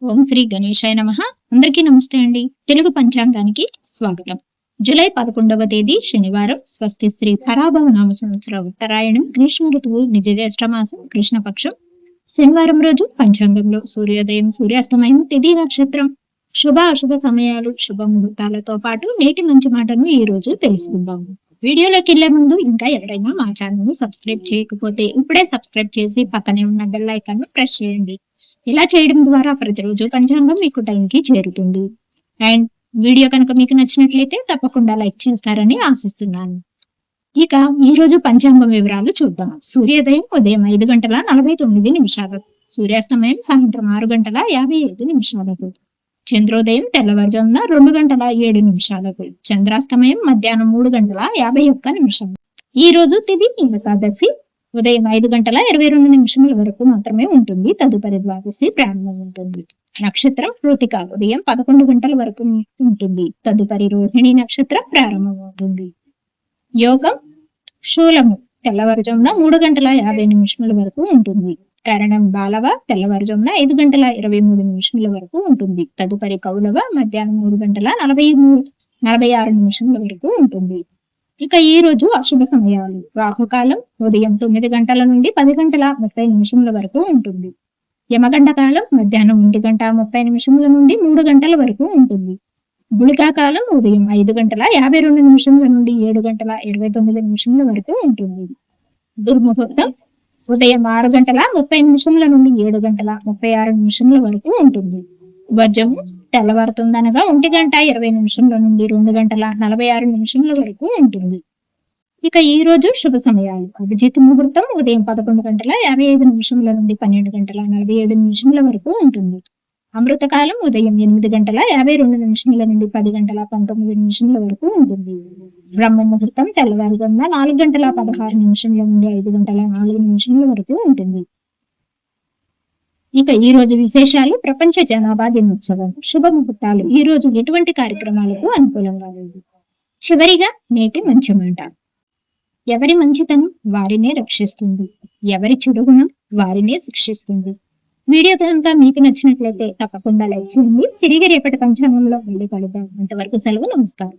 ఓం శ్రీ గణేశాయ నమః. అందరికీ నమస్తే అండి. తెలుగు పంచాంగానికి స్వాగతం. జూలై 11వ తేదీ శనివారం. స్వస్తి శ్రీ పరాభవ నామ సంవత్సరం ఉత్తరాయణం, గ్రీష్మ ఋతువు, నిజజ్యేష్ఠ మాసం, కృష్ణపక్షం, శనివారం రోజు పంచాంగంలో సూర్యోదయం, సూర్యాస్తమయం, తిథి, నక్షత్రం, శుభ అశుభ సమయాలు, శుభ ముహూర్తాలతో పాటు నేటి మంచి మాటను ఈ రోజు తెలుసుకుందాం. వీడియోలోకి వెళ్లే ముందు ఇంకా ఎవరైనా మా ఛానల్ ను సబ్స్క్రైబ్ చేయకపోతే ఇప్పుడే సబ్స్క్రైబ్ చేసి పక్కనే ఉన్న బెల్ ఐకాన్ ను ప్రెస్ చేయండి. ఇలా చేయడం ద్వారా ప్రతిరోజు పంచాంగం మీకు టైంకి చేరుతుంది. అండ్ వీడియో కనుక మీకు నచ్చినట్లయితే తప్పకుండా లైక్ చేస్తారని ఆశిస్తున్నాను. ఇక ఈ రోజు పంచాంగం వివరాలు చూద్దాం. సూర్యోదయం ఉదయం 5:49, సూర్యాస్తమయం సాయంత్రం 6:55, చంద్రోదయం తెల్లవారుజామున 2:07, చంద్రాస్తమయం మధ్యాహ్నం 3:51. ఈ రోజు తిథి ఏకాదశి ఉదయం 5:22 వరకు మాత్రమే ఉంటుంది. తదుపరి ద్వాదశి ప్రారంభమవుతుంది. నక్షత్రం కృతిక ఉదయం 11 గంటల వరకు ఉంటుంది. తదుపరి రోహిణి నక్షత్రం ప్రారంభమవుతుంది. యోగం శూలము తెల్లవారుజామున 3:50 వరకు ఉంటుంది. కరణం బాలవ తెల్లవారుజామున 5:23 వరకు ఉంటుంది. తదుపరి కౌలవ మధ్యాహ్నం 3:46 వరకు ఉంటుంది. ఇక ఈ రోజు అశుభ సమయాలు. రాహుకాలం ఉదయం 9 గంటల నుండి 10:30 వరకు ఉంటుంది. యమగండ కాలం మధ్యాహ్నం 1:30 నుండి 3 గంటల వరకు ఉంటుంది. గుళికా కాలం ఉదయం 5:52 నుండి 7:29 వరకు ఉంటుంది. దుర్ముహూర్తం ఉదయం 6:30 నుండి 7:36 వరకు ఉంటుంది. వర్జము తెల్లవారుతుందనగా 1:20 నుండి 2:46 వరకు ఉంటుంది. ఇక ఈ రోజు శుభ సమయాలు. అభిజిత్ ముహూర్తం ఉదయం 11:55 నుండి 12:47 వరకు ఉంటుంది. అమృతకాలం ఉదయం 8:52 నుండి 10:19 వరకు ఉంటుంది. బ్రహ్మ ముహూర్తం తెల్లవారుజామున 4:16 నుండి 5:04 వరకు ఉంటుంది. ఇక ఈ రోజు విశేషాలు. ప్రపంచ జనాభా దినోత్సవం. శుభ ముహూర్తాలు. ఈ రోజు ఎటువంటి కార్యక్రమాలకు అనుకూలంగా లేదు. చివరిగా నేటి మంచి మాట. ఎవరి మంచితనం వారినే రక్షిస్తుంది, ఎవరి చెడుగుణం వారినే శిక్షిస్తుంది. వీడియో కనుక మీకు నచ్చినట్లయితే తప్పకుండా లైక్ చేయండి. తిరిగి రేపటి పంచాంగంలో మళ్ళీ కలుద్దాం. అంతవరకు సెలవు. నమస్కారం.